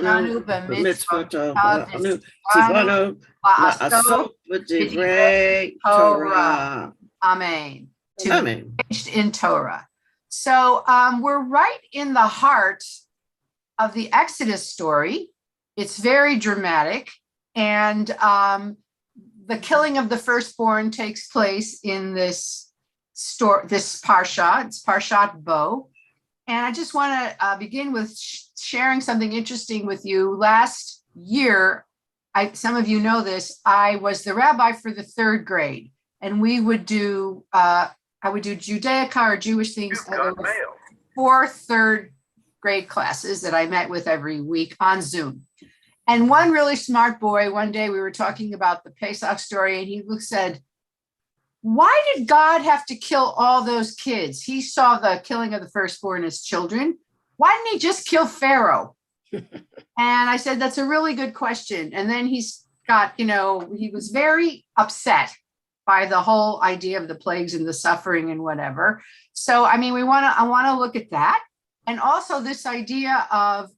Shanu b'mitzvotav Anu Tivanu la'asot b'divrei Torah. Amen. Amen. In Torah. So we're right in the heart of the Exodus story. It's very dramatic. And the killing of the firstborn takes place in this Parsha. It's Parshat Bo. And I just want to begin with sharing something interesting with you. Last year, some of you know this, I was the rabbi for the third grade. And we would do, I would do Judaica or Jewish things. 4 third grade classes that I met with every week on Zoom. And one really smart boy, one day we were talking about the Pesach story, and he said, why did God have to kill all those kids? He saw the killing of the firstborn as children. Why didn't he just kill Pharaoh? And I said, that's a really good question. And then he's got, he was very upset by the whole idea of the plagues and the suffering and whatever. So, I mean, I want to look at that. And also this idea of,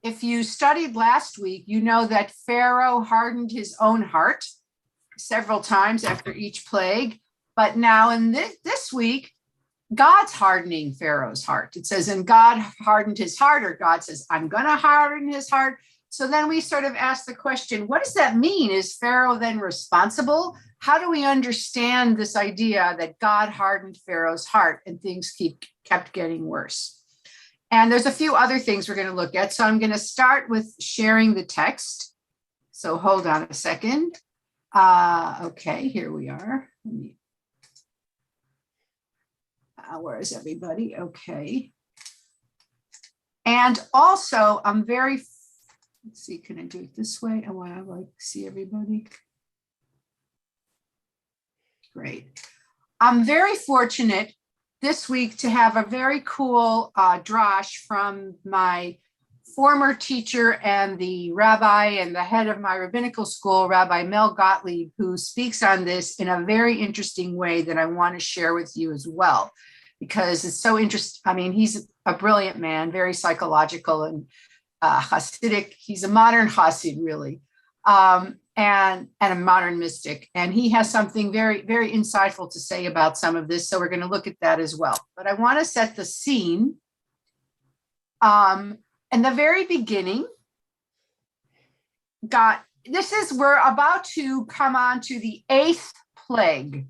if you studied last week, you know that Pharaoh hardened his own heart several times after each plague. But now in this week, God's hardening Pharaoh's heart. It says, and God hardened his heart, or God says, I'm going to harden his heart. So then we sort of ask the question, what does that mean? Is Pharaoh then responsible? How do we understand this idea that God hardened Pharaoh's heart and things kept getting worse? And there's a few other things we're going to look at. So I'm going to start with sharing the text. So hold on a second. Okay, here we are. Where is everybody? Okay. And also, let's see, can I do it this way? I want to see everybody. Great. I'm very fortunate this week to have a very cool drash from my former teacher and the rabbi and the head of my rabbinical school, Rabbi Mel Gottlieb, who speaks on this in a very interesting way that I want to share with you as well, because it's so interesting. I mean, he's a brilliant man, very psychological and Hasidic. He's a modern Hasid, really, and a modern mystic. And he has something very, very insightful to say about some of this. So we're going to look at that as well. But I want to set the scene. In the very beginning, we're about to come on to the 8th plague.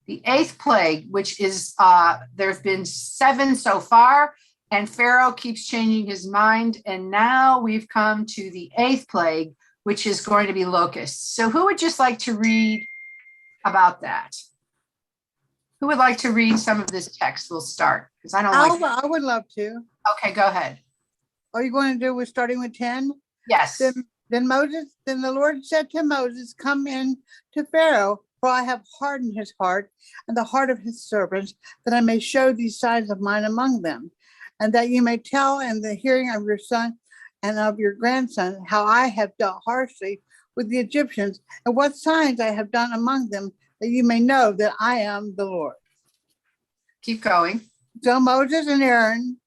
The 8th plague, which is, there have been 7 so far, and Pharaoh keeps changing his mind. And now we've come to the 8th plague, which is going to be locusts. So who would just like to read about that? Who would like to read some of this text? We'll start, because I would love to. Okay, go ahead. Are you going to do with starting with 10? Yes. Then the Lord said to Moses, come in to Pharaoh, for I have hardened his heart and the heart of his servants, that I may show these signs of mine among them, and that you may tell in the hearing of your son and of your grandson how I have dealt harshly with the Egyptians, and what signs I have done among them, that you may know that I am the Lord. Keep going. So Moses and Aaron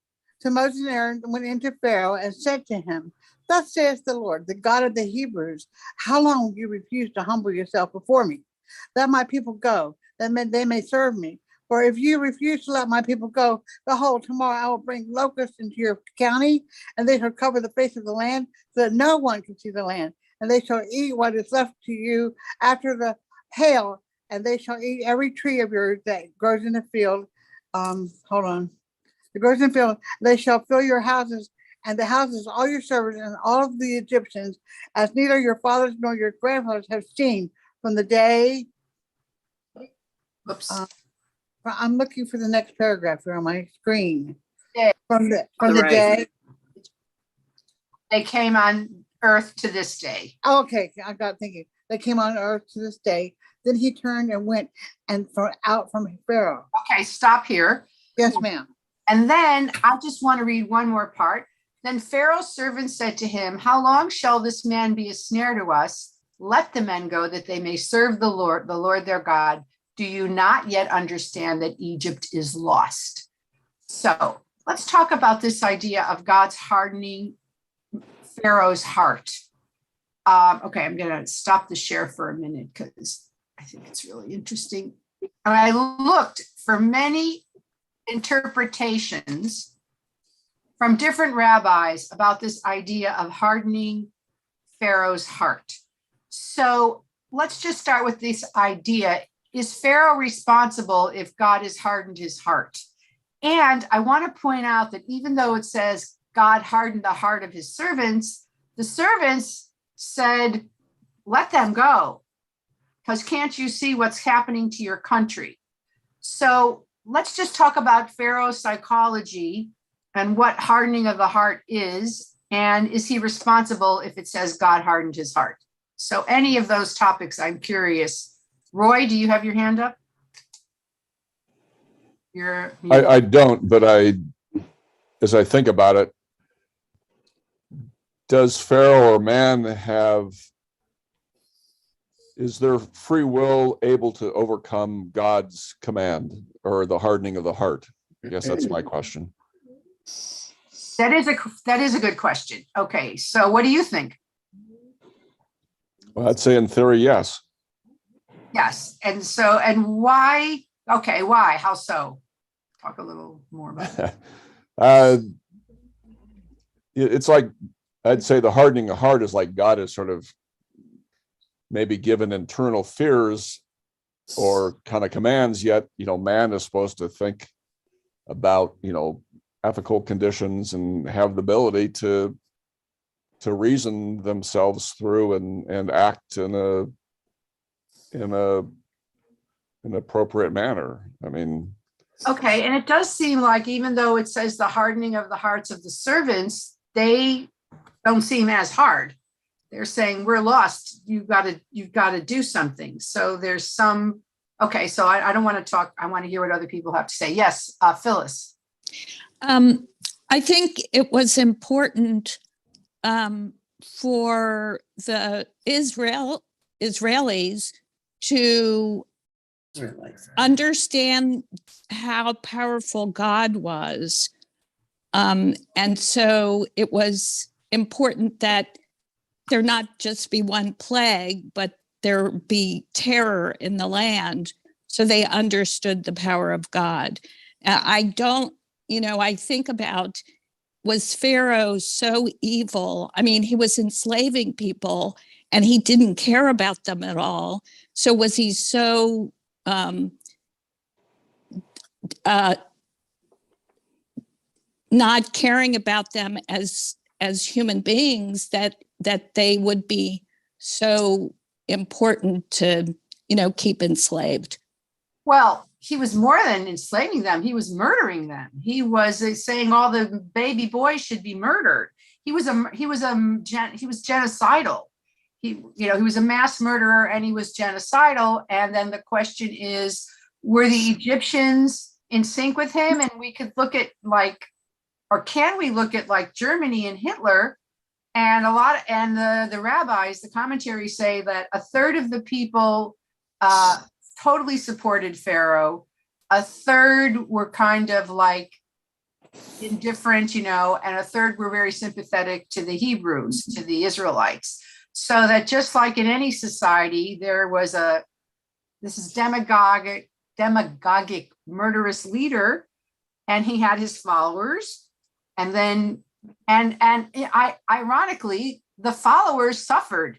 went into Pharaoh and said to him, thus saith the Lord, the God of the Hebrews, how long will you refuse to humble yourself before me? Let my people go, that they may serve me. For if you refuse to let my people go, behold, tomorrow I will bring locusts into your county, and they shall cover the face of the land, so that no one can see the land. And they shall eat what is left to you after the hail, and they shall eat every tree of yours that grows in the field. The grows in the field. They shall fill your houses, and the houses of all your servants and all of the Egyptians, as neither your fathers nor your grandfathers have seen from the day. Oops. I'm looking for the next paragraph here on my screen. From the day they came on earth to this day. Okay, I got thinking. They came on earth to this day. Then he turned and went out from Pharaoh. Okay, stop here. Yes, ma'am. And then I just want to read one more part. Then Pharaoh's servant said to him, how long shall this man be a snare to us? Let the men go, that they may serve the Lord their God. Do you not yet understand that Egypt is lost? So let's talk about this idea of God's hardening Pharaoh's heart. Okay, I'm going to stop the share for a minute because I think it's really interesting. And I looked for many interpretations from different rabbis about this idea of hardening Pharaoh's heart. So let's just start with this idea. Is Pharaoh responsible if God has hardened his heart? And I want to point out that even though it says God hardened the heart of his servants, the servants said, let them go, because can't you see what's happening to your country? So let's just talk about Pharaoh's psychology and what hardening of the heart is, and is he responsible if it says God hardened his heart? So any of those topics, I'm curious. Roy, do you have your hand up? I don't, but as I think about it, does Pharaoh or man is their free will able to overcome God's command or the hardening of the heart? I guess that's my question. That is a good question. Okay, so what do you think? Well, I'd say in theory, yes. Yes, and why? Okay, why? How so? Talk a little more about it. It's like, I'd say the hardening of heart is like God is sort of maybe given internal fears or kind of commands, yet, man is supposed to think about, ethical conditions and have the ability to reason themselves through and act in an appropriate manner. I mean, okay, and it does seem like even though it says the hardening of the hearts of the servants, they don't seem as hard. They're saying we're lost. You've got to do something. So there's some. Okay, so I don't want to talk. I want to hear what other people have to say. Yes, Phyllis. I think it was important for the Israelis to understand how powerful God was. And so it was important that there not just be one plague, but there be terror in the land, so they understood the power of God. I think about, was Pharaoh so evil? I mean, he was enslaving people and he didn't care about them at all. So was he so not caring about them as human beings that they would be so important to keep enslaved? Well, he was more than enslaving them. He was murdering them. He was saying all the baby boys should be murdered. He was genocidal. He was a mass murderer and he was genocidal. And then the question is, were the Egyptians in sync with him? And we could look at can we look at like Germany and Hitler, and the rabbis, the commentaries say that a third of the people totally supported Pharaoh. A third were kind of like indifferent, and a third were very sympathetic to the Hebrews, to the Israelites. So that just like in any society, there was this demagogic, murderous leader, and he had his followers. And then, ironically, the followers suffered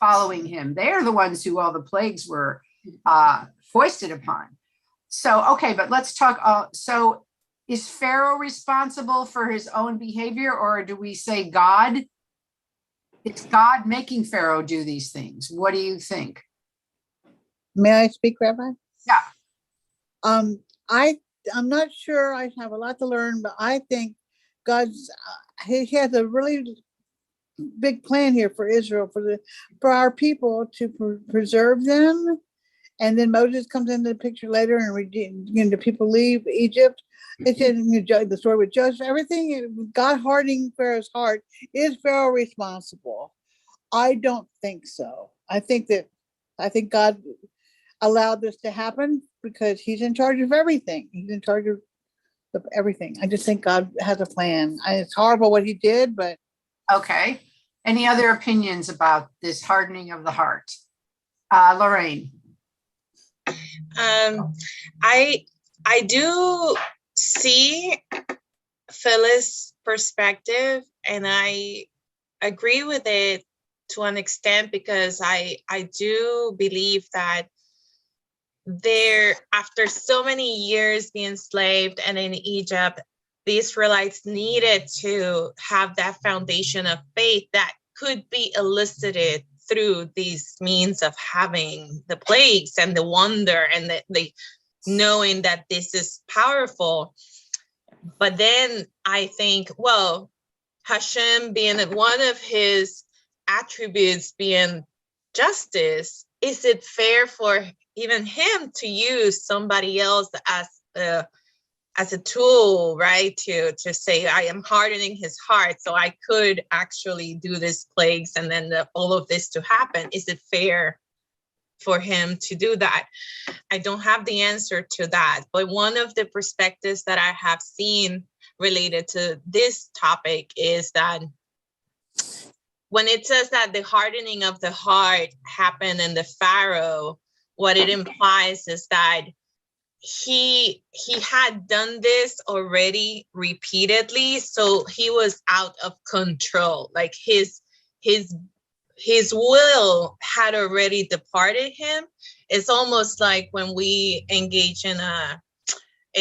following him. They're the ones who all the plagues were foisted upon. So, okay, but let's talk. So is Pharaoh responsible for his own behavior, or do we say God? It's God making Pharaoh do these things. What do you think? May I speak, Rabbi? Yeah. I'm not sure. I have a lot to learn, but I think God's he has a really big plan here for Israel, for our people, to preserve them. And then Moses comes into the picture later, and the people leave Egypt. It's in the story with Joseph. Everything, God hardening Pharaoh's heart. Is Pharaoh responsible? I don't think so. I think God allowed this to happen because he's in charge of everything. He's in charge of everything. I just think God has a plan. It's horrible what he did, but Okay. Any other opinions about this hardening of the heart? Lorraine. I do see Phyllis' perspective, and I agree with it to an extent, because I do believe that after so many years being enslaved and in Egypt, the Israelites needed to have that foundation of faith that could be elicited through these means of having the plagues and the wonder and the knowing that this is powerful. But then I think, well, Hashem being one of his attributes being justice, is it fair for even him to use somebody else as a tool, right? To say, I am hardening his heart, so I could actually do these plagues and then all of this to happen. Is it fair for him to do that? I don't have the answer to that, but one of the perspectives that I have seen related to this topic is that when it says that the hardening of the heart happened in the Pharaoh, what it implies is that he had done this already repeatedly, so he was out of control. Like his will had already departed him. It's almost like when we engage in a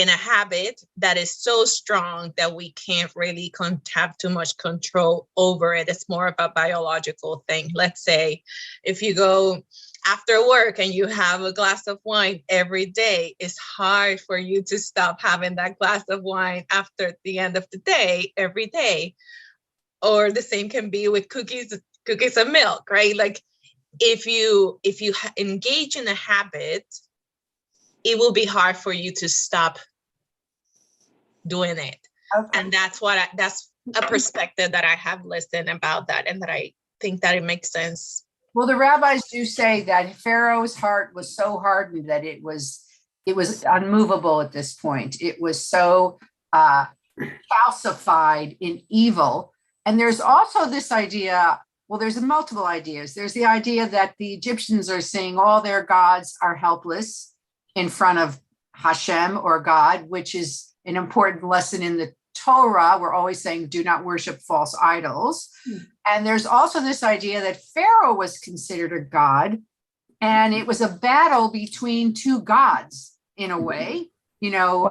habit that is so strong that we can't really have too much control over it. It's more of a biological thing. Let's say if you go after work and you have a glass of wine every day, it's hard for you to stop having that glass of wine after the end of the day, every day. Or the same can be with cookies and milk, right? Like if you engage in a habit, it will be hard for you to stop doing it. Okay. And that's a perspective that I have listened about that, and that I think that it makes sense. Well, the rabbis do say that Pharaoh's heart was so hardened that it was unmovable at this point. It was so calcified in evil. And there's also this idea, well, there's multiple ideas. There's the idea that the Egyptians are saying all their gods are helpless in front of Hashem or God, which is an important lesson in the Torah. We're always saying, do not worship false idols. And there's also this idea that Pharaoh was considered a god, and it was a battle between two gods in a way. You know,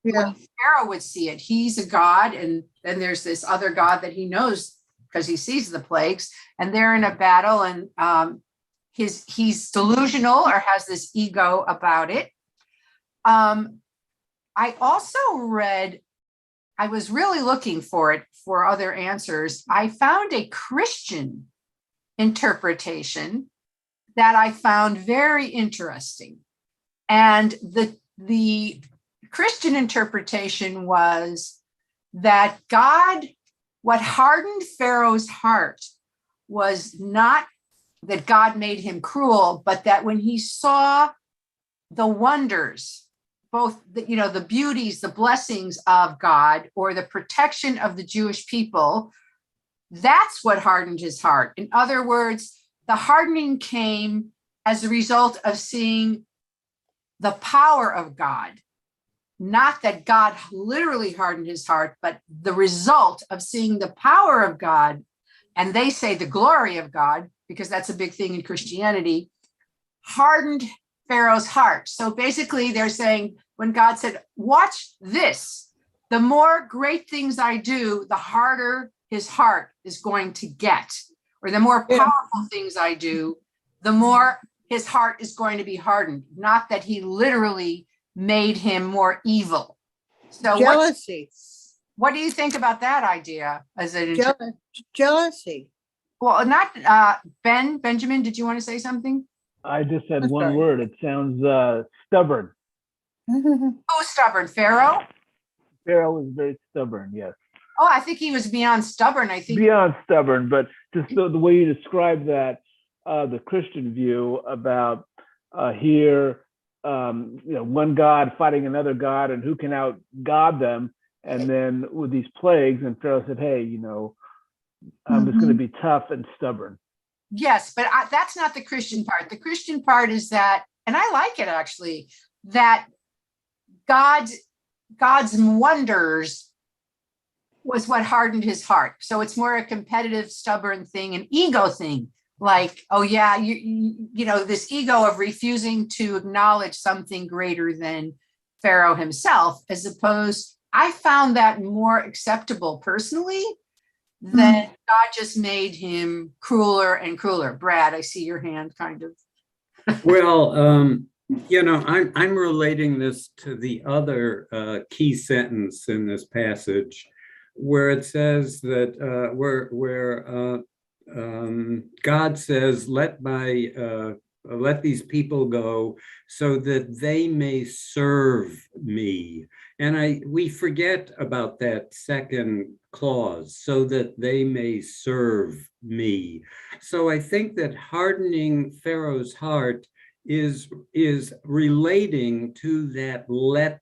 when Pharaoh would see it, he's a god, and then there's this other god that he knows because he sees the plagues, and they're in a battle, and he's delusional or has this ego about it. I also read, I was really looking for other answers. I found a Christian interpretation that I found very interesting. And the Christian interpretation was that what hardened Pharaoh's heart was not that God made him cruel, but that when he saw the wonders, both the beauties, the blessings of God, or the protection of the Jewish people, that's what hardened his heart. In other words, the hardening came as a result of seeing the power of God. Not that God literally hardened his heart, but the result of seeing the power of God, and they say the glory of God, because that's a big thing in Christianity, hardened Pharaoh's heart. So basically they're saying, when God said, watch this, the more great things I do, the harder his heart is going to get, or the more powerful things I do, the more his heart is going to be hardened. Not that he literally made him more evil. So jealousy. What do you think about that idea? As Jealousy. Well, not Benjamin, did you want to say something? I just said one word. It sounds stubborn. Oh, stubborn. Pharaoh? Pharaoh was very stubborn, yes. Oh, I think he was beyond stubborn. I think beyond stubborn, but just the way you describe that, the Christian view about here, one God fighting another God, and who can out God them, and then with these plagues, and Pharaoh said, "Hey, is going to be tough and stubborn. Yes, but that's not the Christian part. The Christian part is that, and I like it actually, that God's wonders was what hardened his heart. So it's more a competitive, stubborn thing, an ego thing. Like, oh yeah, you know, this ego of refusing to acknowledge something greater than Pharaoh himself, as opposed, I found that more acceptable personally than God just made him crueler and crueler. Brad, I see your hand kind of. Well, you know, I'm relating this to the other key sentence in this passage, where it says that where God says, let these people go so that they may serve me. And we forget about that second clause, so that they may serve me. So I think that hardening Pharaoh's heart is relating to that let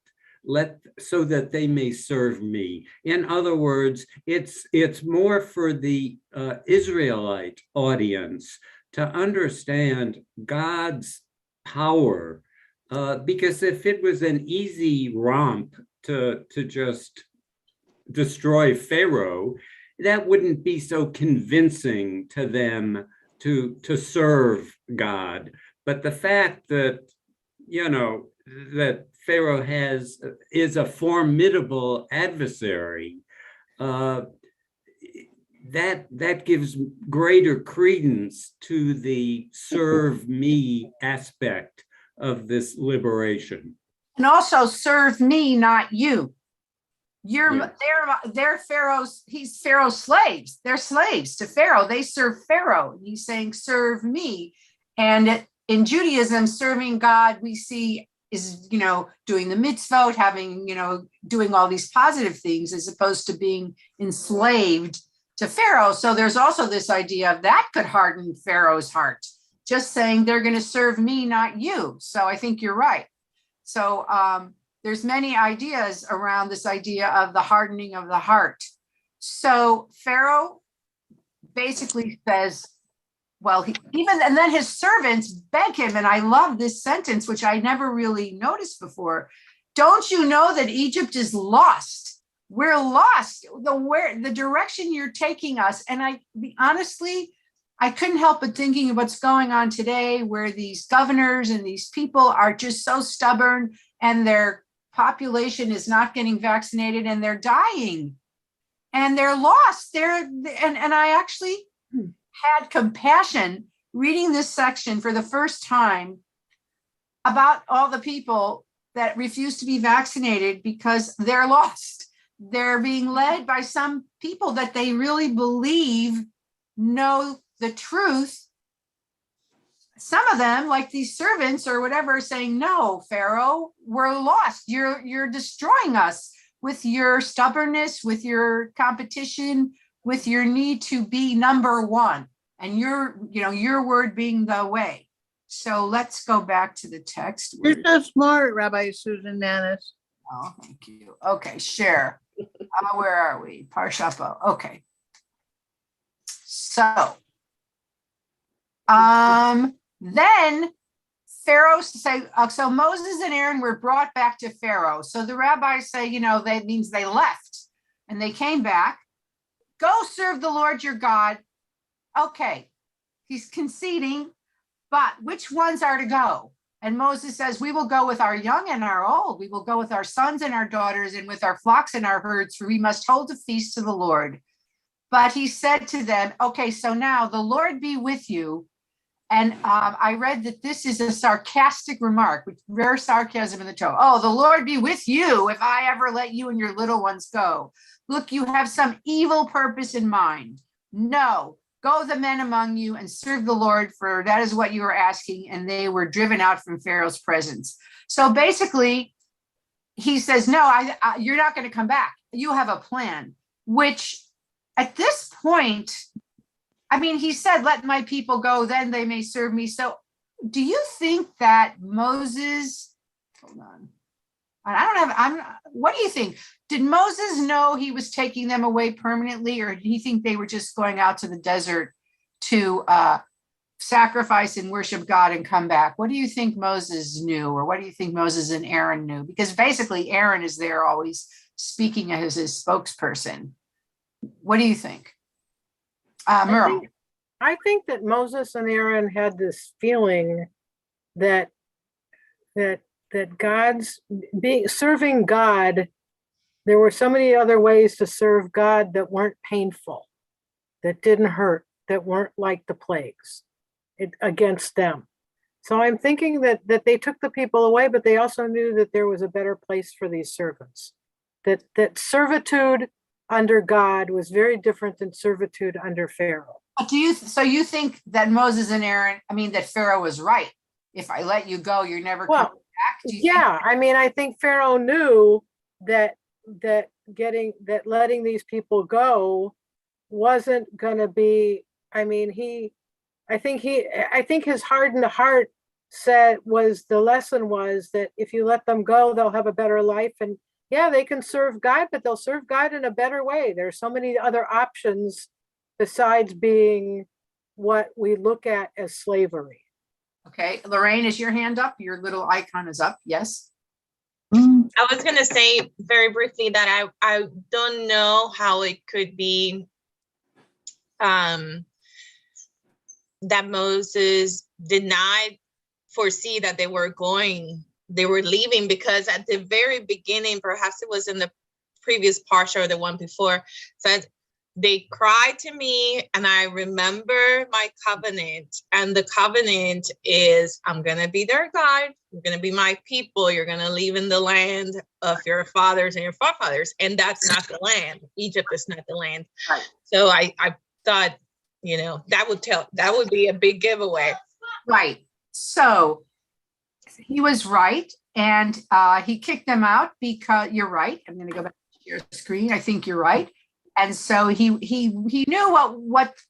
so that they may serve me. In other words, it's more for the Israelite audience to understand God's power, because if it was an easy romp to just destroy Pharaoh, that wouldn't be so convincing to them to serve God. But the fact that, you know, that Pharaoh is a formidable adversary, that gives greater credence to the serve me aspect of this liberation. And also serve me, not you. Yes. They're Pharaoh's, he's Pharaoh's slaves. They're slaves to Pharaoh. They serve Pharaoh. He's saying, serve me. And in Judaism, serving God, we see is, you know, doing the mitzvot, having, you know, doing all these positive things, as opposed to being enslaved to Pharaoh. So there's also this idea of that could harden Pharaoh's heart, just saying they're going to serve me, not you. So I think you're right. So there's many ideas around this idea of the hardening of the heart. So Pharaoh basically says, well, and then his servants beg him, and I love this sentence, which I never really noticed before. Don't you know that Egypt is lost? We're lost. The direction you're taking us. And honestly, I couldn't help but thinking of what's going on today, where these governors and these people are just so stubborn, and their population is not getting vaccinated, and they're dying, and they're lost. And I actually had compassion reading this section for the first time about all the people that refuse to be vaccinated because they're lost. They're being led by some people that they really believe know the truth. Some of them, like these servants or whatever, are saying, no, Pharaoh, we're lost. You're destroying us with your stubbornness, with your competition, with your need to be number one, and your word being the way. So let's go back to the text. You're so smart, Rabbi Susan Nanus. Oh, thank you. Okay, share. Where are we? Parshat. Okay. So, then Pharaoh say, so Moses and Aaron were brought back to Pharaoh. So the rabbis say, that means they left and they came back. Go serve the Lord your God. Okay, he's conceding, but which ones are to go? And Moses says, we will go with our young and our old. We will go with our sons and our daughters and with our flocks and our herds, for we must hold a feast to the Lord. But he said to them, okay, so now the Lord be with you. And I read that this is a sarcastic remark, with rare sarcasm in the tone. Oh, the Lord be with you if I ever let you and your little ones go. Look, you have some evil purpose in mind. No, go the men among you and serve the Lord, for that is what you are asking. And they were driven out from Pharaoh's presence. So basically, he says, no, you're not going to come back. You have a plan, which at this point, I mean, he said, let my people go, then they may serve me. So do you think that Moses, hold on, What do you think? Did Moses know he was taking them away permanently, or did he think they were just going out to the desert to sacrifice and worship God and come back? What do you think Moses knew, or what do you think Moses and Aaron knew? Because basically Aaron is there always speaking as his spokesperson. What do you think? Merle. I think that Moses and Aaron had this feeling that God's serving God, there were so many other ways to serve God that weren't painful, that didn't hurt, that weren't like the plagues against them. So I'm thinking that they took the people away, but they also knew that there was a better place for these servants, that servitude under God was very different than servitude under Pharaoh. So you think that Moses and Aaron, that Pharaoh was right? If I let you go, you're never coming back? Yeah, I think Pharaoh knew that letting these people go wasn't going to be. I think his hardened heart the lesson was that if you let them go, they'll have a better life, and yeah, they can serve God, but they'll serve God in a better way. There's so many other options besides being what we look at as slavery. Okay, Lorraine, is your hand up? Your little icon is up. Yes. I was going to say very briefly that I don't know how it could be that Moses did not foresee that they were leaving, because at the very beginning, perhaps it was in the previous Parshat or the one before, said, they cried to me and I remember my covenant. And the covenant is, I'm going to be their God. You're going to be my people. You're going to live in the land of your fathers and your forefathers. And that's not the land. Egypt is not the land. Right. So I thought, that would be a big giveaway. Right. So he was right. And he kicked them out because you're right. I'm going to go back to your screen. I think you're right. And so he knew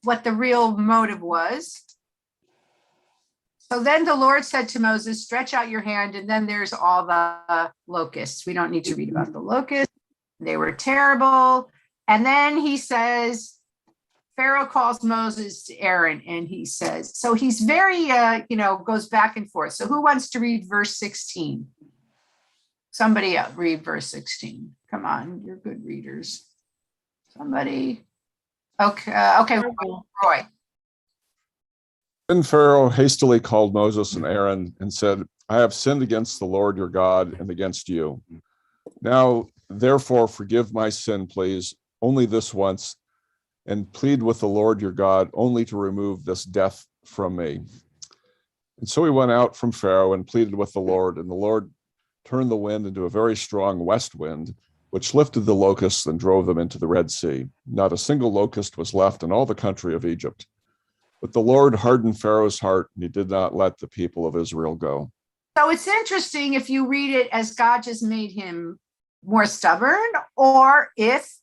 what the real motive was. So then the Lord said to Moses, stretch out your hand, and then there's all the locusts. We don't need to read about the locusts. They were terrible. And then he says, Pharaoh calls Moses to Aaron, and he says, so he's very, goes back and forth. So who wants to read verse 16? Somebody else read verse 16. Come on, you're good readers. Somebody. Okay, Roy. Then Pharaoh hastily called Moses and Aaron and said, I have sinned against the Lord your God and against you. Now, therefore, forgive my sin, please, only this once, and plead with the Lord your God only to remove this death from me. And so he went out from Pharaoh and pleaded with the Lord, and the Lord turned the wind into a very strong west wind, which lifted the locusts and drove them into the Red Sea. Not a single locust was left in all the country of Egypt. But the Lord hardened Pharaoh's heart, and he did not let the people of Israel go. So it's interesting if you read it as God just made him more stubborn, or if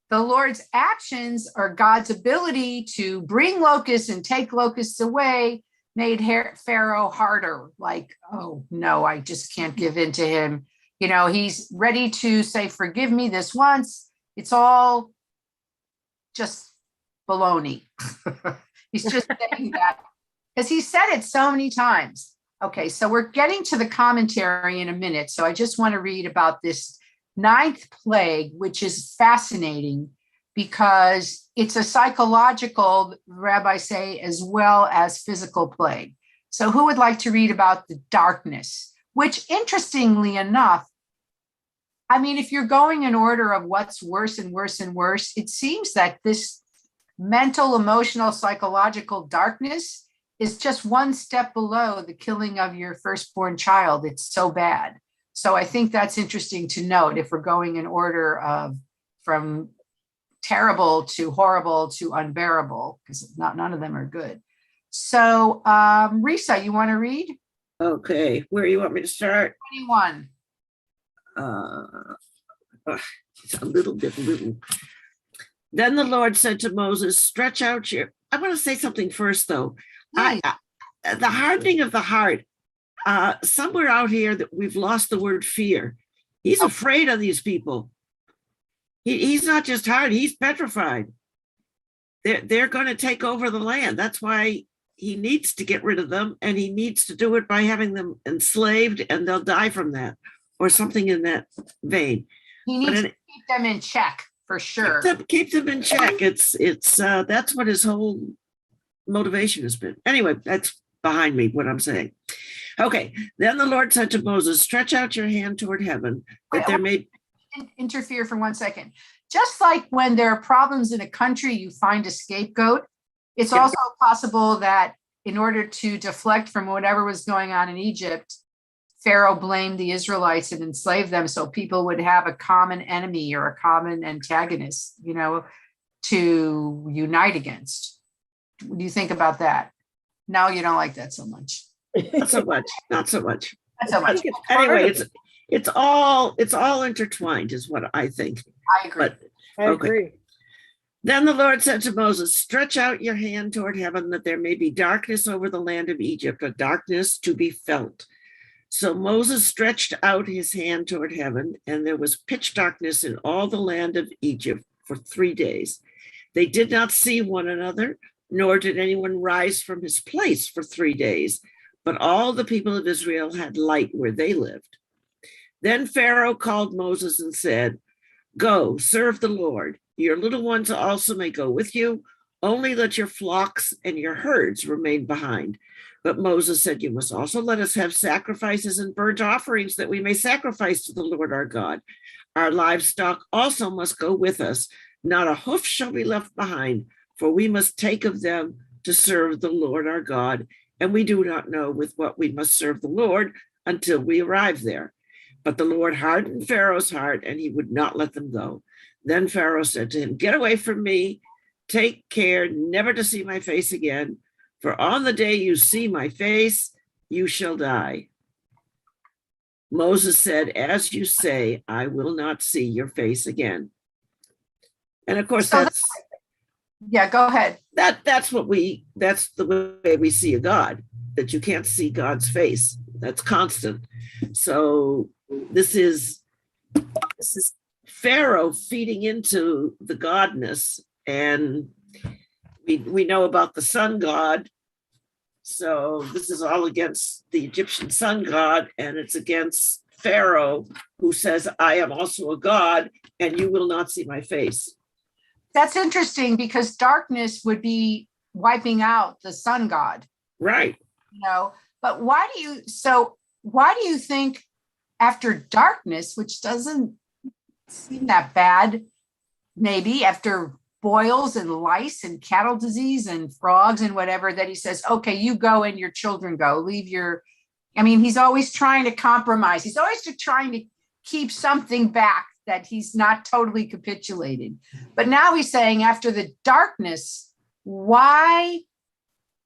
the Lord's actions or God's ability to bring locusts and take locusts away made Pharaoh harder. Like, oh no, I just can't give in to him. He's ready to say, forgive me this once. It's all just baloney. He's just saying that because he said it so many times. Okay, so we're getting to the commentary in a minute. So I just want to read about this 9th plague, which is fascinating because it's a psychological, rabbis say, as well as physical plague. So who would like to read about the darkness? Which, interestingly enough, if you're going in order of what's worse and worse and worse, it seems that this mental, emotional, psychological darkness is just one step below the killing of your firstborn child. It's so bad. So I think that's interesting to note if we're going in order of from terrible to horrible to unbearable, because none of them are good. So Risa, you want to read? Okay, where do you want me to start? 21. It's a little bit little. Then the Lord said to Moses, stretch out your, I want to say something first though. Nice. The hardening of the heart, somewhere out here that we've lost the word fear. He's afraid of these people. He's not just hard, he's petrified. They're going to take over the land. That's why he needs to get rid of them, and he needs to do it by having them enslaved, and they'll die from that, or something in that vein. He needs to keep them in check for sure. Keep them in check. It's that's what his whole motivation has been. Anyway, that's behind me, what I'm saying. Okay, then the Lord said to Moses, stretch out your hand toward heaven, that there may interfere for 1 second. Just like when there are problems in a country, you find a scapegoat. It's also possible that in order to deflect from whatever was going on in Egypt, Pharaoh blamed the Israelites and enslaved them so people would have a common enemy or a common antagonist, to unite against. What do you think about that? No, you don't like that so much. Not so much. Not so much. Not so much. Anyway, it's all intertwined, is what I think. I agree. I agree. Then the Lord said to Moses, stretch out your hand toward heaven, that there may be darkness over the land of Egypt, a darkness to be felt. So Moses stretched out his hand toward heaven, and there was pitch darkness in all the land of Egypt for 3 days. They did not see one another, nor did anyone rise from his place for 3 days. But all the people of Israel had light where they lived. Then Pharaoh called Moses and said, go, serve the Lord. Your little ones also may go with you. Only let your flocks and your herds remain behind. But Moses said, you must also let us have sacrifices and burnt offerings, that we may sacrifice to the Lord our God. Our livestock also must go with us. Not a hoof shall be left behind, for we must take of them to serve the Lord our God. And we do not know with what we must serve the Lord until we arrive there. But the Lord hardened Pharaoh's heart, and he would not let them go. Then Pharaoh said to him, get away from me. Take care never to see my face again. For on the day you see my face, you shall die. Moses said, as you say, I will not see your face again. And of course, go ahead. That's the way we see a God, that you can't see God's face. That's constant. So this is Pharaoh feeding into the godness, and we know about the sun god. So this is all against the Egyptian sun god, and it's against Pharaoh, who says, I am also a god, and you will not see my face. That's interesting, because darkness would be wiping out the sun god. Right. But why do you think after darkness, which doesn't seem that bad, maybe after boils and lice and cattle disease and frogs and whatever, that he says, okay, you go and your children go, he's always trying to compromise. He's always trying to keep something back, that he's not totally capitulated. But now he's saying after the darkness, why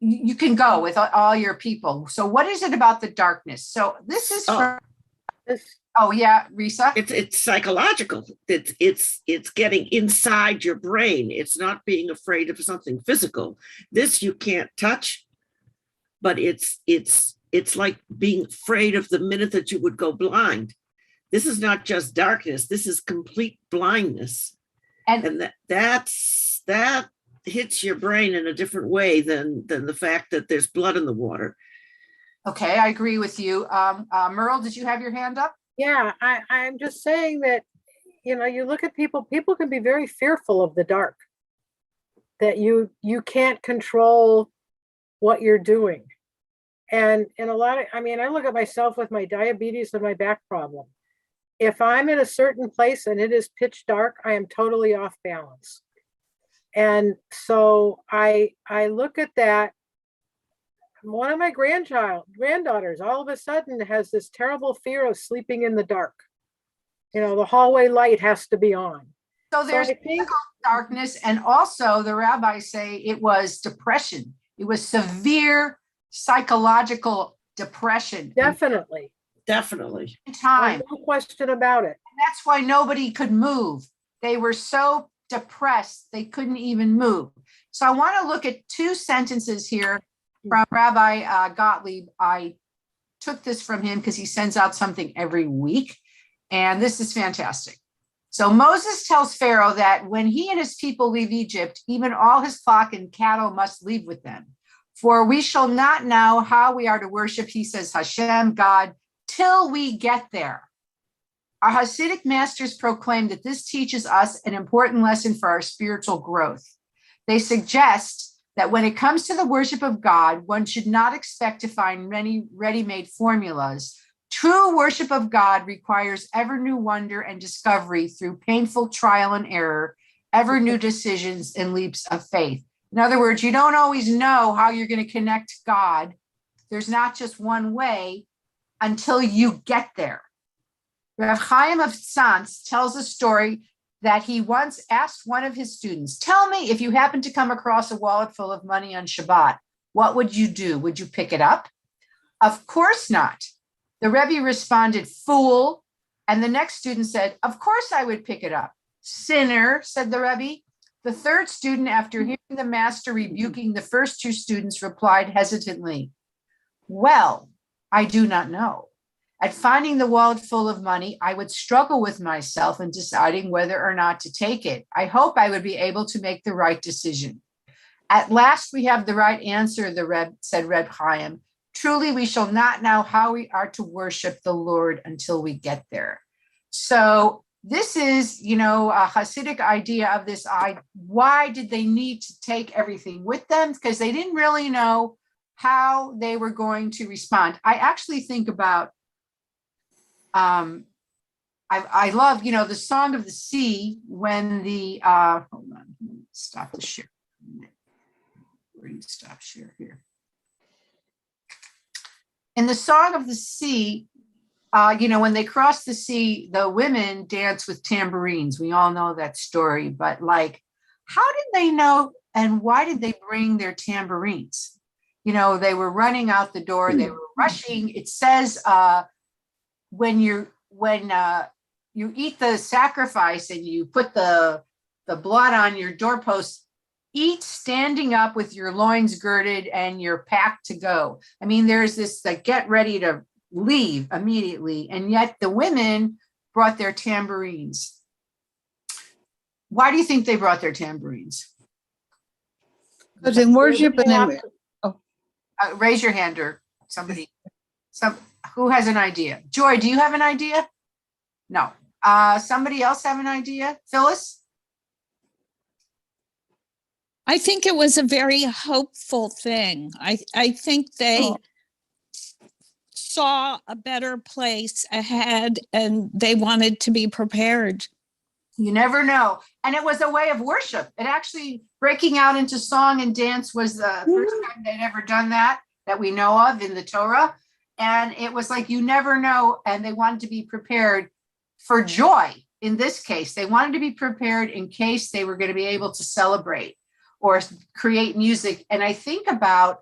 you can go with all your people. So what is it about the darkness? So this is Risa. It's psychological. It's getting inside your brain. It's not being afraid of something physical. This you can't touch, but it's like being afraid of the minute that you would go blind. This is not just darkness. This is complete blindness, and that hits your brain in a different way than the fact that there's blood in the water. Okay, I agree with you. Merle, did you have your hand up? Yeah, I'm just saying that, you look at people can be very fearful of the dark, that you can't control what you're doing. And in a lot of, I look at myself with my diabetes and my back problem. If I'm in a certain place and it is pitch dark, I am totally off balance. And so I look at that. One of my granddaughters all of a sudden has this terrible fear of sleeping in the dark. The hallway light has to be on. So there's darkness, and also the rabbis say it was depression. It was severe psychological depression. Definitely. Time. No question about it. And that's why nobody could move. They were so depressed, they couldn't even move. So I want to look at 2 sentences here from Rabbi Gottlieb. I took this from him because he sends out something every week. And this is fantastic. So Moses tells Pharaoh that when he and his people leave Egypt, even all his flock and cattle must leave with them. For we shall not know how we are to worship, he says, Hashem, God, till we get there. Our Hasidic masters proclaim that this teaches us an important lesson for our spiritual growth. They suggest that when it comes to the worship of God, one should not expect to find many ready-made formulas. True worship of God requires ever new wonder and discovery through painful trial and error, ever new decisions and leaps of faith. In other words, you don't always know how you're going to connect to God. There's not just one way until you get there. Rav Chaim of Tzantz tells a story that he once asked one of his students, tell me, if you happen to come across a wallet full of money on Shabbat, what would you do? Would you pick it up? Of course not. The Rebbe responded, fool. And the next student said, of course I would pick it up. Sinner, said the Rebbe. The third student, after hearing the master rebuking the first two students, replied hesitantly, well, I do not know. At finding the wallet full of money, I would struggle with myself in deciding whether or not to take it. I hope I would be able to make the right decision. At last we have the right answer, said Reb Chaim. Truly, we shall not know how we are to worship the Lord until we get there. So this is, a Hasidic idea of this. Why did they need to take everything with them? Because they didn't really know how they were going to respond. I actually think about, I love, the Song of the Sea when the, hold on, stop the share. Where do you stop share here? In the Song of the Sea, when they cross the sea, the women dance with tambourines. We all know that story, but how did they know and why did they bring their tambourines? They were running out the door, they were rushing. It says, when you eat the sacrifice and you put the blood on your doorpost, eat standing up with your loins girded and you're packed to go. I mean, there's this get ready to leave immediately, and yet the women brought their tambourines. Why do you think they brought their tambourines? Because in worship and raise your hand, or somebody. Who has an idea? Joy, do you have an idea? No. Somebody else have an idea? Phyllis? I think it was a very hopeful thing. I think they saw a better place ahead and they wanted to be prepared. You never know. And it was a way of worship. It actually, breaking out into song and dance was the first time they'd ever done that we know of in the Torah. And it was you never know. And they wanted to be prepared for joy. In this case, they wanted to be prepared in case they were going to be able to celebrate or create music. And I think about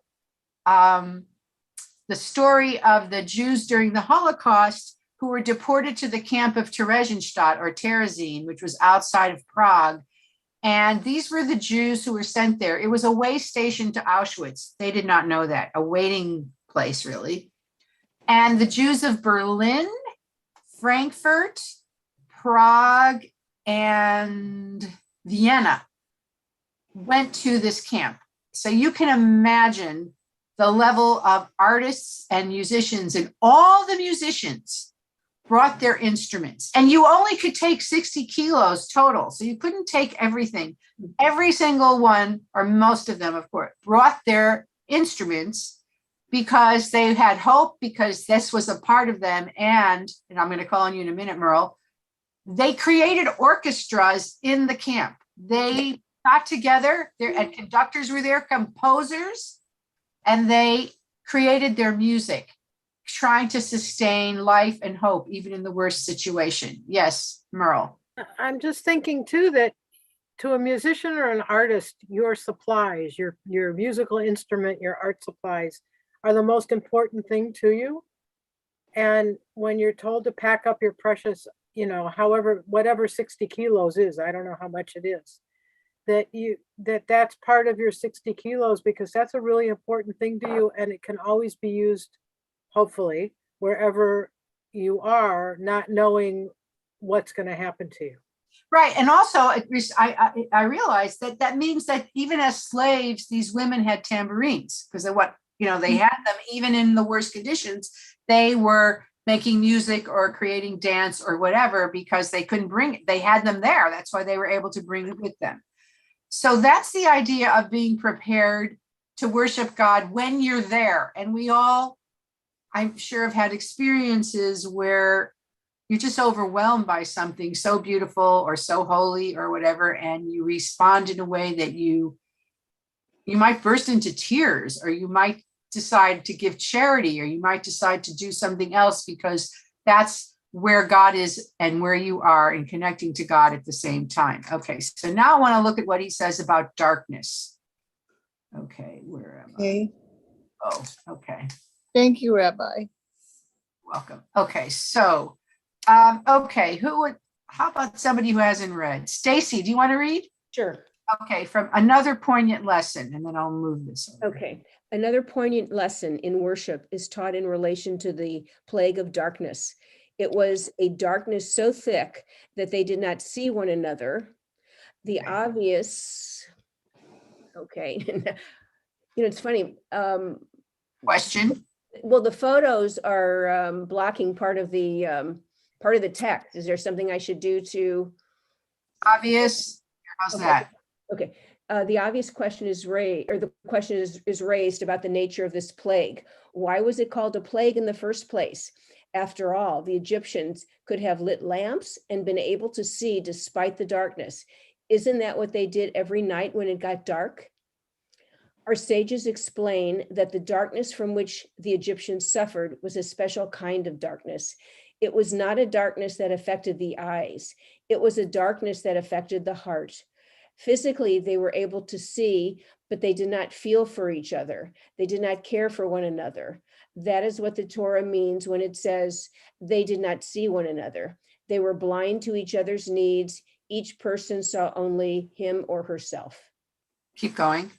the story of the Jews during the Holocaust who were deported to the camp of Theresienstadt or Terezin, which was outside of Prague. And these were the Jews who were sent there. It was a way station to Auschwitz. They did not know that, a waiting place, really. And the Jews of Berlin, Frankfurt, Prague, and Vienna went to this camp. So you can imagine the level of artists and musicians, and all the musicians brought their instruments. And you only could take 60 kilos total. So you couldn't take everything. Every single one, or most of them, of course, brought their instruments because they had hope, because this was a part of them. And I'm going to call on you in a minute, Merle, they created orchestras in the camp. They got together, and conductors were there, composers, and they created their music, trying to sustain life and hope, even in the worst situation. Yes, Merle. I'm just thinking too that to a musician or an artist, your supplies, your musical instrument, your art supplies are the most important thing to you. And when you're told to pack up your precious, whatever 60 kilos is, I don't know how much it is, that's part of your 60 kilos, because that's a really important thing to you, and it can always be used, hopefully, wherever you are, not knowing what's going to happen to you. Right. And also, I realized that that means that even as slaves, these women had tambourines because of what, they had them even in the worst conditions. They were making music or creating dance or whatever because they couldn't bring it. They had them there. That's why they were able to bring it with them. So that's the idea of being prepared to worship God when you're there. And we all, I'm sure, have had experiences where you're just overwhelmed by something so beautiful or so holy or whatever, and you respond in a way that you might burst into tears, or you might decide to give charity, or you might decide to do something else because that's where God is and where you are in connecting to God at the same time. Okay, so now I want to look at what he says about darkness. Okay, where am I? Oh, okay. Thank you, Rabbi. Welcome. Okay, so okay, how about somebody who hasn't read? Stacy, do you want to read? Sure. Okay, from Another Poignant Lesson, and then I'll move this over. Okay. Another poignant lesson in worship is taught in relation to the plague of darkness. It was a darkness so thick that they did not see one another. The obvious, okay. It's funny. Question? Well, the photos are blocking part of the text. Is there something I should do to? Obvious? How's Okay. that? Okay. The obvious question is raised, or the question is raised about the nature of this plague. Why was it called a plague in the first place? After all, the Egyptians could have lit lamps and been able to see despite the darkness. Isn't that what they did every night when it got dark? Our sages explain that the darkness from which the Egyptians suffered was a special kind of darkness. It was not a darkness that affected the eyes. It was a darkness that affected the heart. Physically, they were able to see, but they did not feel for each other. They did not care for one another. That is what the Torah means when it says they did not see one another. They were blind to each other's needs. Each person saw only him or herself. Keep going.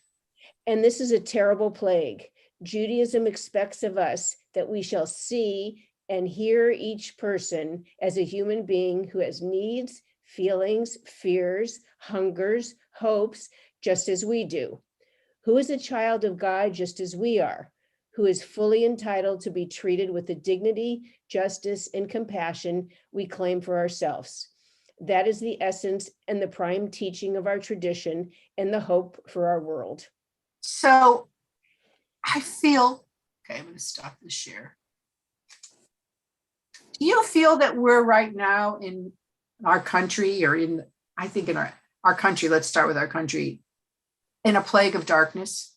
And this is a terrible plague. Judaism expects of us that we shall see and hear each person as a human being who has needs, feelings, fears, hungers, hopes, just as we do. Who is a child of God just as we are, who is fully entitled to be treated with the dignity, justice, and compassion we claim for ourselves. That is the essence and the prime teaching of our tradition and the hope for our world. So I feel, okay, I'm going to stop the share. Do you feel that we're right now in our country, or in, I think in our country, let's start with our country, in a plague of darkness?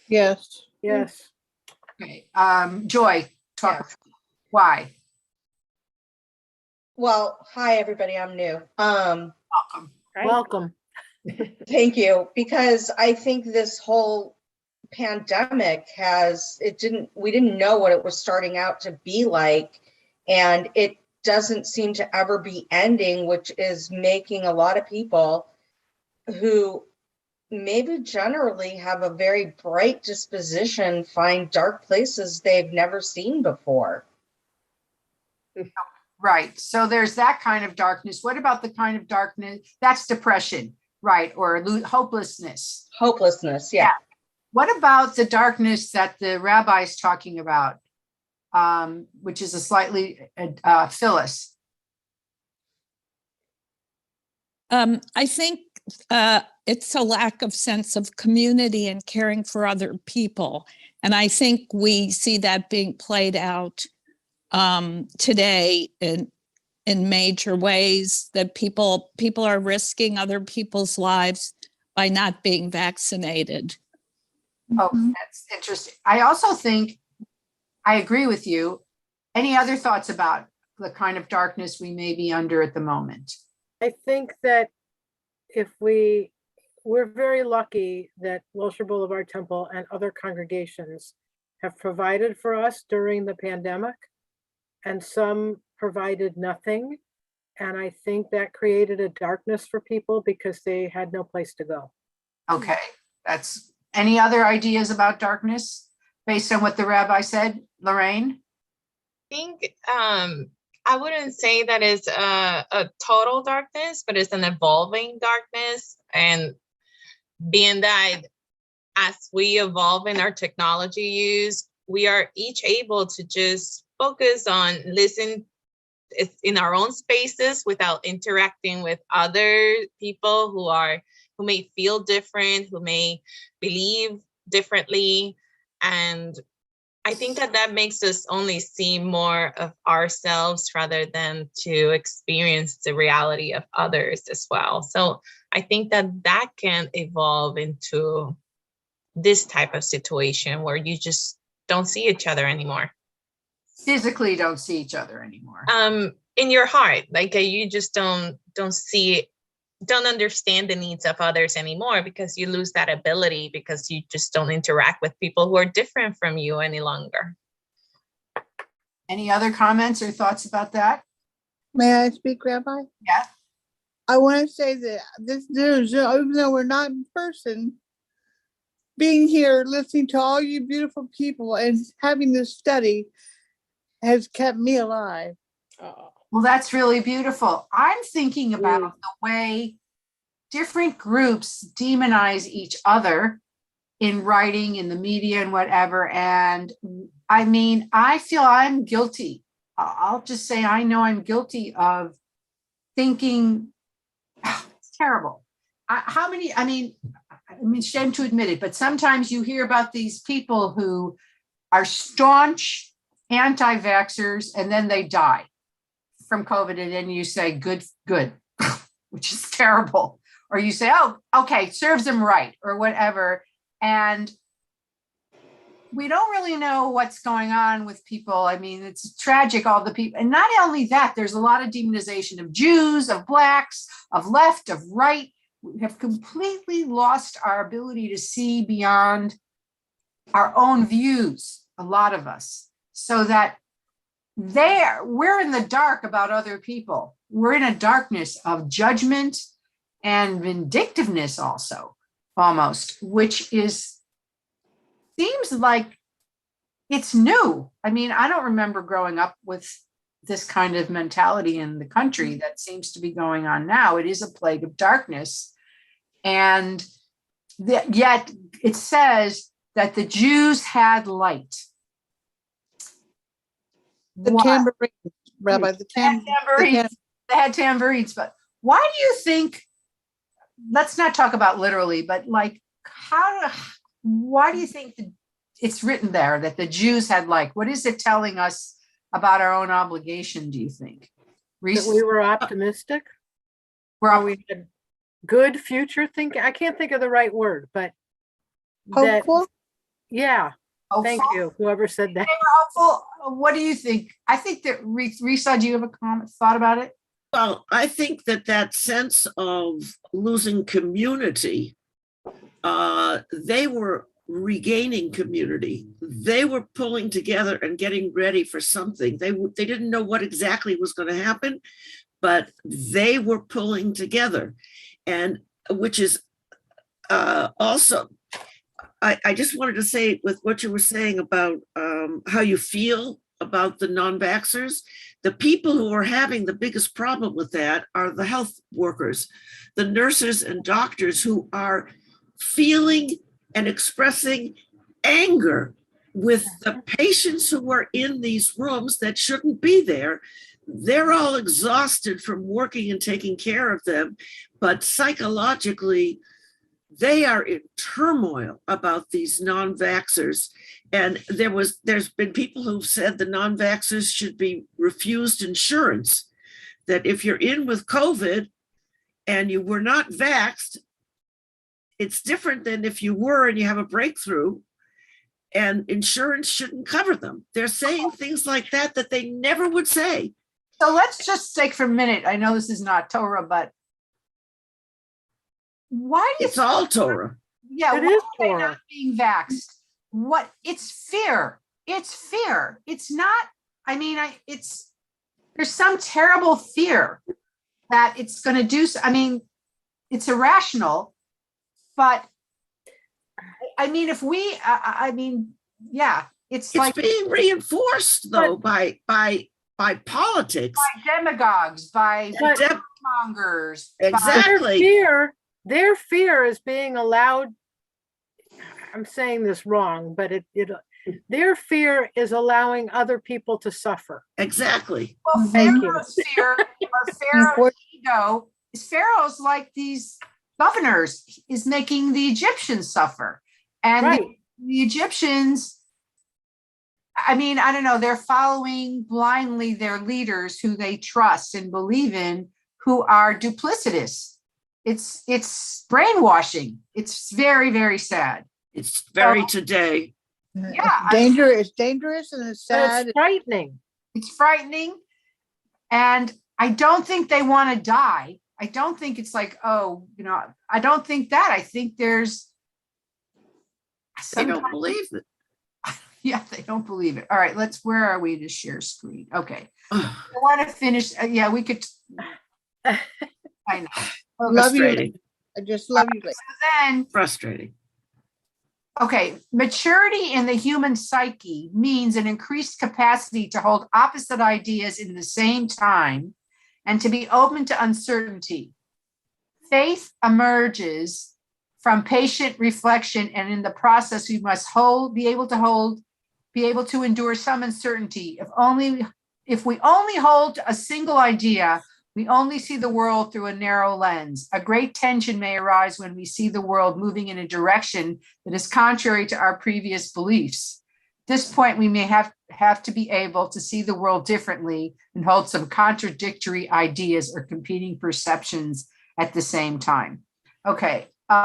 Yes. Yes. Okay, Joy, talk about why. Well, hi, everybody. I'm new. Welcome. Right? Welcome. Thank you. Because I think this whole pandemic we didn't know what it was starting out to be like. And it doesn't seem to ever be ending, which is making a lot of people who maybe generally have a very bright disposition find dark places they've never seen before. Right. So there's that kind of darkness. What about the kind of darkness that's depression, right? Or hopelessness. Hopelessness, yeah. What about the darkness that the rabbi is talking about, which is a slightly Phyllis? I think it's a lack of sense of community and caring for other people. And I think we see that being played out today in major ways, that people are risking other people's lives by not being vaccinated. Oh, that's interesting. I also think I agree with you. Any other thoughts about the kind of darkness we may be under at the moment? I think that if we're very lucky that Wilshire Boulevard Temple and other congregations have provided for us during the pandemic, and some provided nothing. And I think that created a darkness for people because they had no place to go. Okay, that's any other ideas about darkness based on what the rabbi said, Lorraine? I think I wouldn't say that it's a total darkness, but it's an evolving darkness. And being that as we evolve in our technology use, we are each able to just focus on listen in our own spaces without interacting with other people who may feel different, who may believe differently. And I think that makes us only see more of ourselves rather than to experience the reality of others as well. So I think that can evolve into this type of situation where you just don't see each other anymore. Physically don't see each other anymore. In your heart, like you just don't understand the needs of others anymore, because you lose that ability, because you just don't interact with people who are different from you any longer. Any other comments or thoughts about that? May I speak, Rabbi? Yeah. I want to say that this news, even though we're not in person, being here, listening to all you beautiful people and having this study has kept me alive. Well, that's really beautiful. I'm thinking about the way different groups demonize each other in writing, in the media and whatever. And I mean, I feel I'm guilty. I'll just say, I know I'm guilty of thinking, it's terrible. I mean, shame to admit it, but sometimes you hear about these people who are staunch anti-vaxxers and then they die from COVID, and then you say, good, which is terrible. Or you say, oh, okay, serves them right, or whatever. And we don't really know what's going on with people. I mean, it's tragic, all the people. And not only that, there's a lot of demonization of Jews, of Blacks, of left, of right. We have completely lost our ability to see beyond our own views, a lot of us, so that we're in the dark about other people. We're in a darkness of judgment and vindictiveness also, almost, which seems like it's new. I mean, I don't remember growing up with this kind of mentality in the country that seems to be going on now. It is a plague of darkness. And yet it says that the Jews had light. The tambourines, Rabbi, They had tambourines, but why do you think, let's not talk about literally, but like, why do you think it's written there that the Jews had light? What is it telling us about our own obligation, do you think? That we were optimistic? We had good future thinking? I can't think of the right word, but hopeful? Yeah. Hopeful? Thank you, whoever said that. They were hopeful. What do you think? I think that, Risa, do you have a comment, thought about it? Well, I think that sense of losing community, they were regaining community. They were pulling together and getting ready for something. They didn't know what exactly was going to happen, but they were pulling together. And which is also, I just wanted to say with what you were saying about how you feel about the non-vaxxers, the people who are having the biggest problem with that are the health workers, the nurses and doctors who are feeling and expressing anger with the patients who are in these rooms that shouldn't be there. They're all exhausted from working and taking care of them, but psychologically, they are in turmoil about these non-vaxxers. And there's been people who've said the non-vaxxers should be refused insurance, that if you're in with COVID and you were not vaxxed, it's different than if you were and you have a breakthrough, and insurance shouldn't cover them. They're saying things like that they never would say. So let's just take for a minute. I know this is not Torah, but why do you It's all Torah. Yeah, It why is are they Torah. not being vaxxed? What? It's fear. It's fear. It's not, I mean, there's some terrible fear that it's going to do. I mean, it's irrational, but I mean, if we, I mean, yeah, it's like being reinforced though by by politics. by demagogues, by But Dep- mongers. Exactly. their fear is being allowed. I'm saying this wrong, but their fear is allowing other people to suffer. Exactly. Well, Thank you. Pharaoh's fear or Pharaoh's ego is Pharaoh's like these governors is making the Egyptians suffer. And Right. the Egyptians, I mean, I don't know, they're following blindly their leaders who they trust and believe in, who are duplicitous. It's brainwashing. It's very, very sad. It's very today. Yeah, It's dangerous and it's But sad. it's frightening. It's frightening. And I don't think they want to die. I don't think it's like, oh, I don't think that. I think there's. They don't believe it. Yeah, they don't believe it. All right, where are we to share screen? Okay. I want to finish. Yeah, we could. I know. Love you. Frustrating. I just love you. So then, Frustrating. okay, maturity in the human psyche means an increased capacity to hold opposite ideas in the same time and to be open to uncertainty. Faith emerges from patient reflection, and in the process, we must be able to endure some uncertainty. If we only hold a single idea, we only see the world through a narrow lens. A great tension may arise when we see the world moving in a direction that is contrary to our previous beliefs. At this point, we may have to be able to see the world differently and hold some contradictory ideas or competing perceptions at the same time. Okay. We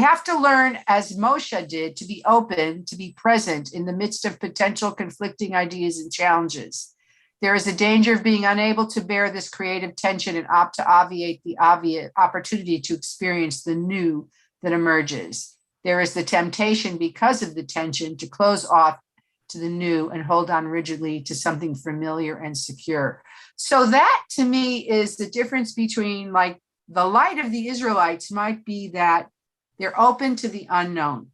have to learn, as Moshe did, to be open, to be present in the midst of potential conflicting ideas and challenges. There is a danger of being unable to bear this creative tension and opt to obviate the obvious opportunity to experience the new that emerges. There is the temptation, because of the tension, to close off to the new and hold on rigidly to something familiar and secure. So that, to me, is the difference between, like, the light of the Israelites might be that they're open to the unknown.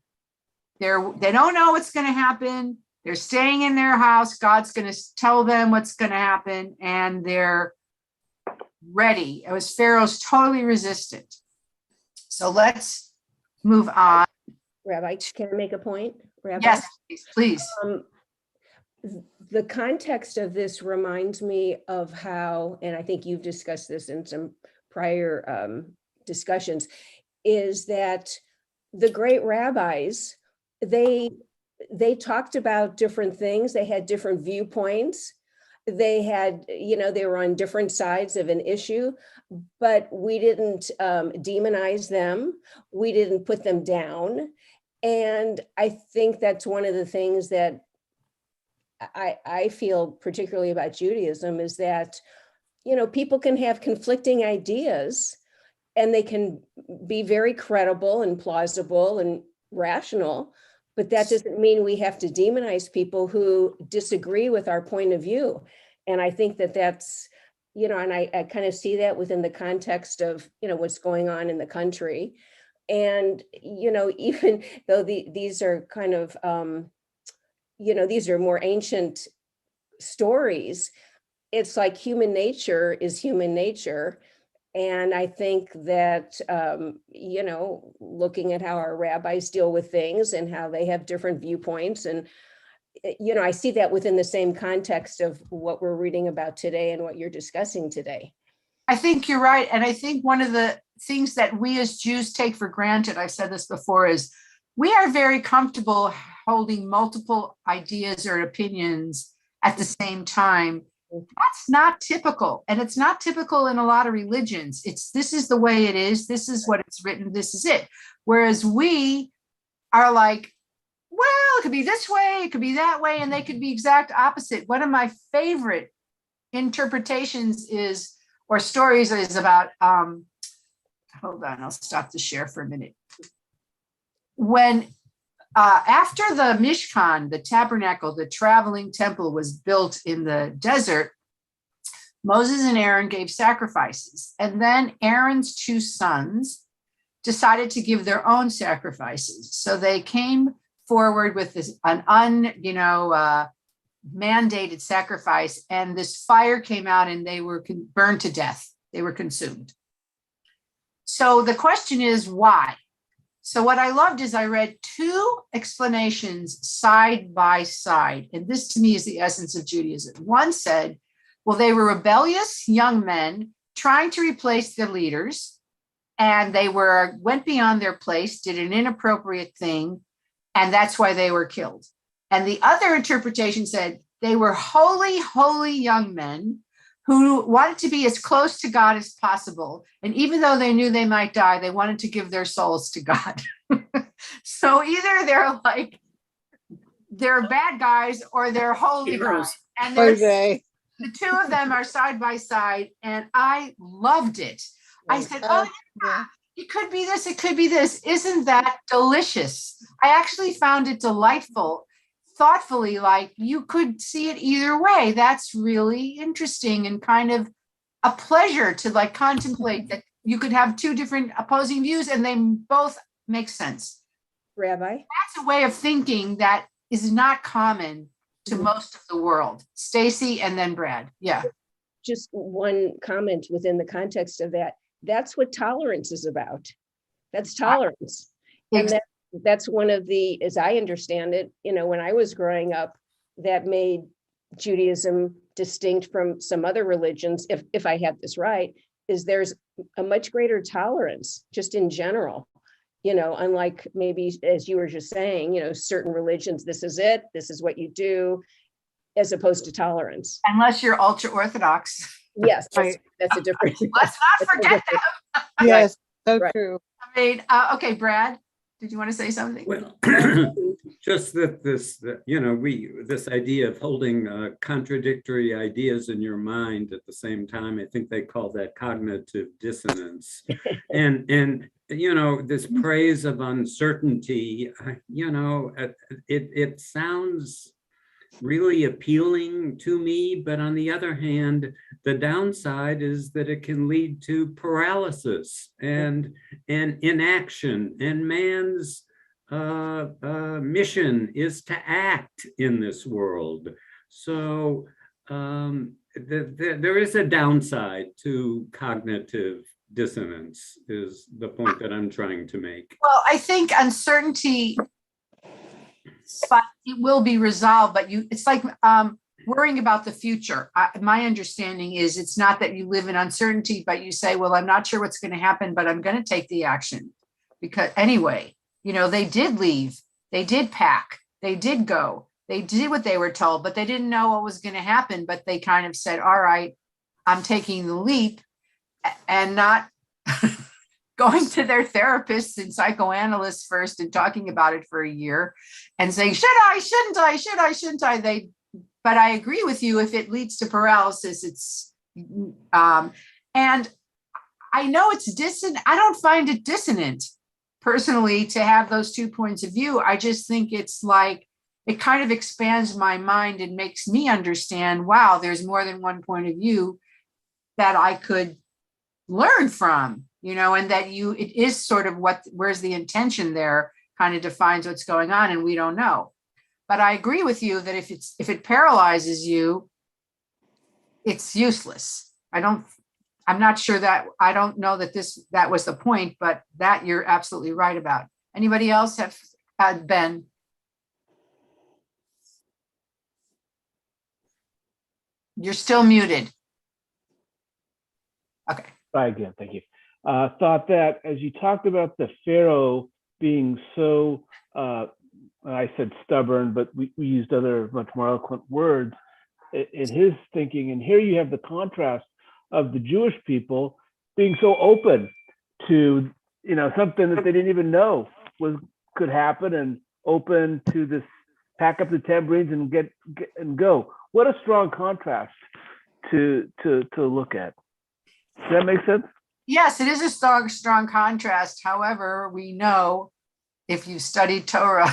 They don't know what's going to happen. They're staying in their house. God's going to tell them what's going to happen, and they're ready. It was Pharaoh's totally resistant. So let's move on. Rabbi, can I make a point? Rabbi? Yes, please. The context of this reminds me of how, and I think you've discussed this in some prior discussions, is that the great rabbis, they talked about different things. They had different viewpoints. They had, they were on different sides of an issue, but we didn't demonize them. We didn't put them down. And I think that's one of the things that I feel particularly about Judaism is that, people can have conflicting ideas and they can be very credible and plausible and rational, but that doesn't mean we have to demonize people who disagree with our point of view. And I think that that's, and I kind of see that within the context of, what's going on in the country. And, even though these are kind of, these are more ancient stories, it's like human nature is human nature. And I think that, looking at how our rabbis deal with things and how they have different viewpoints, and, I see that within the same context of what we're reading about today and what you're discussing today. I think you're right. And I think one of the things that we as Jews take for granted, I've said this before, is we are very comfortable holding multiple ideas or opinions at the same time. That's not typical. And it's not typical in a lot of religions. This is the way it is. This is what it's written. This is it. Whereas we are like, well, it could be this way, it could be that way, and they could be exact opposite. One of my favorite interpretations or stories is about, hold on, I'll stop the share for a minute. When after the Mishkan, the tabernacle, the traveling temple was built in the desert, Moses and Aaron gave sacrifices. And then Aaron's two sons decided to give their own sacrifices. So they came forward with mandated sacrifice, and this fire came out and they were burned to death. They were consumed. So the question is why? So what I loved is I read two explanations side by side. And this to me is the essence of Judaism. One said, well, they were rebellious young men trying to replace their leaders. And they went beyond their place, did an inappropriate thing. And that's why they were killed. And the other interpretation said they were holy, holy young men who wanted to be as close to God as possible. And even though they knew they might die, they wanted to give their souls to God. So either they're bad guys or they're holy Heroes. guys. And Jose. the two of them are side by side. And I loved it. I said, oh, yeah, it could be this, it could be this. Isn't that delicious? I actually found it delightful. Thoughtfully, like you could see it either way. That's really interesting and kind of a pleasure to like contemplate that you could have two different opposing views and they both make sense. Rabbi? That's a way of thinking that is not common to most of the world. Stacy and then Brad. Yeah. Just one comment within the context of that. That's what tolerance is about. That's tolerance. And that's one of the, as I understand it, when I was growing up, that made Judaism distinct from some other religions, if I have this right, is there's a much greater tolerance just in general, unlike maybe, as you were just saying, certain religions, this is it, this is what you do, as opposed to tolerance. Unless you're ultra Orthodox. Yes, that's a different. Let's not forget that. Yes, so Right. true. I mean, okay, Brad, did you want to say something? Well, just that this idea of holding contradictory ideas in your mind at the same time, I think they call that cognitive dissonance. and this praise of uncertainty, it sounds really appealing to me, but on the other hand, the downside is that it can lead to paralysis and inaction, and man's mission is to act in this world. So there is a downside to cognitive dissonance, is the point that I'm trying to make. Well, I think uncertainty, but it will be resolved, but it's like worrying about the future. My understanding is it's not that you live in uncertainty, but you say, well, I'm not sure what's going to happen, but I'm going to take the action. Because anyway, they did leave, they did pack, they did go, they did what they were told, but they didn't know what was going to happen. But they kind of said, all right, I'm taking the leap, and not going to their therapists and psychoanalysts first and talking about it for a year and saying, should I, shouldn't I, should I, shouldn't I? But I agree with you, if it leads to paralysis, it's, and I know it's dissonant. I don't find it dissonant personally to have those 2 points of view. I just think it's like, it kind of expands my mind and makes me understand, wow, there's more than one point of view that I could learn from, and that it is sort of where's the intention there kind of defines what's going on, and we don't know. But I agree with you that if it paralyzes you, it's useless. I'm not sure that, I don't know that was the point, but that you're absolutely right about. Anybody else have Ben? You're still muted. Okay. Try again, thank you. Thought that as you talked about the Pharaoh being so, I said stubborn, but we used other much more eloquent words in his thinking. And here you have the contrast of the Jewish people being so open to, something that they didn't even know could happen, and open to this, pack up the tambourines and get and go. What a strong contrast to look at. Does that make sense? Yes, it is a strong contrast. However, we know if you study Torah,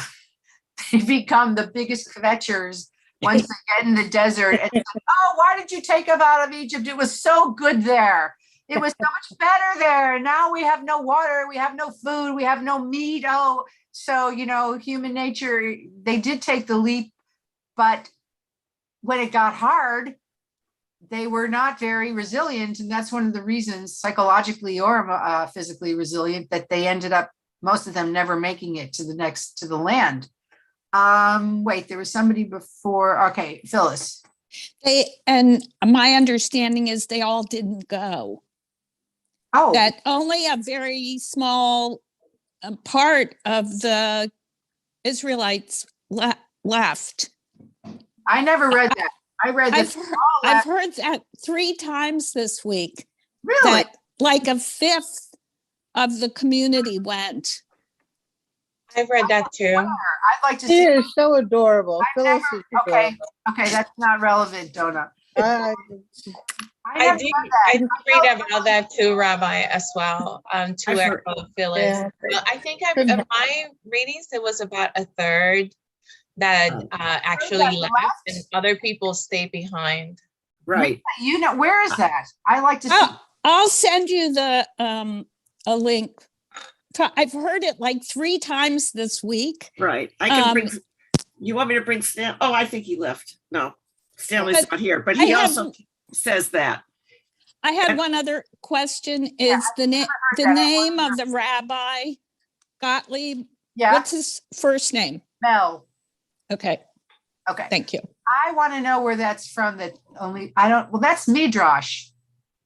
they become the biggest kvetchers once they get in the desert and say, oh, why did you take us out of Egypt? It was so good there. It was so much better there. Now we have no water, we have no food, we have no meat. Oh, so, human nature, they did take the leap, but when it got hard, they were not very resilient. And that's one of the reasons, psychologically or physically resilient, that they ended up, most of them, never making it to the land. Wait, there was somebody before. Okay, Phyllis. And my understanding is they all didn't go. Oh, That only a very small part of the Israelites left. I never read that. I read that. I've heard that 3 times this week. Really? That like a fifth of the community went. I've read that too. I'd like to She see. is so adorable. I've Phyllis never- is okay, adorable. okay, that's not relevant, Donna. I- I I never did, read that. I did read about that too, Rabbi, as well, to I've heard- echo Phyllis. Yeah. Well, I think in Couldn't- my readings, it was about a third that Oh. actually that left left? and other people stayed behind. Right. You know, where is that? I like to see. I'll send you the a link. I've heard it like 3 times this week. Right. I can bring, you want me to bring Stan? Oh, I think he left. No, Stanley's But not here, but I he have- also says that. I had And- one other question. Is the that. name of the Rabbi Gottlieb? Yeah, What's his first name? Mel. Okay, Okay. thank you. I want to know where that's from. Well, that's Midrash.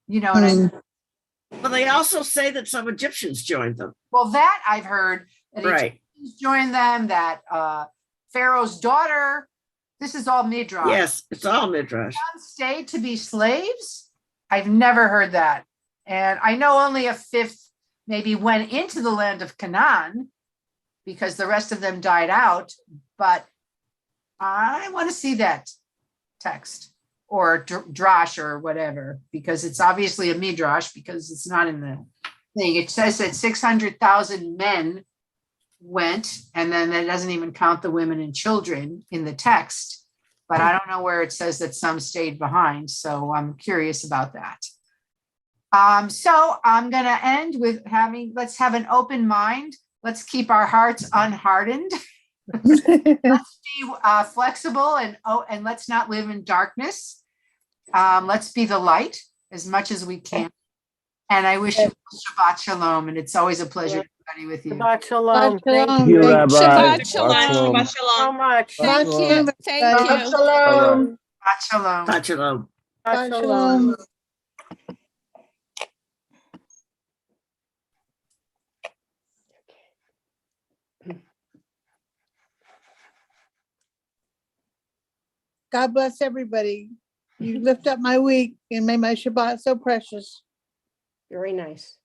You know what I mean? Well, they also say that some Egyptians joined them. Well, that I've heard. That Right. Egyptians joined them, that Pharaoh's daughter. This is all Midrash. Yes, it's all Midrash. Some stayed to be slaves. I've never heard that. And I know only a fifth maybe went into the land of Canaan because the rest of them died out. But I want to see that text or drash or whatever, because it's obviously a midrash because it's not in the thing. It says that 600,000 men went, and then that doesn't even count the women and children in the text. But I don't know where it says that some stayed behind. So I'm curious about that. So I'm going to end with let's have an open mind. Let's keep our hearts unhardened. Let's be flexible and let's not live in darkness. Let's be the light as much as we can. And I wish you Shabbat Shalom. And it's always a pleasure to study with you. Shabbat shalom. Shabbat Thank shalom. you Rabbi. Shabbat shalom. Shabbat so shalom. much. Thank you. Thank Shabbat you. Shalom. Shabbat Shalom. Shabbat shalom. Shabbat Shabbat shalom. shalom. God bless everybody. You lift up my week and made my Shabbat so precious. Very nice.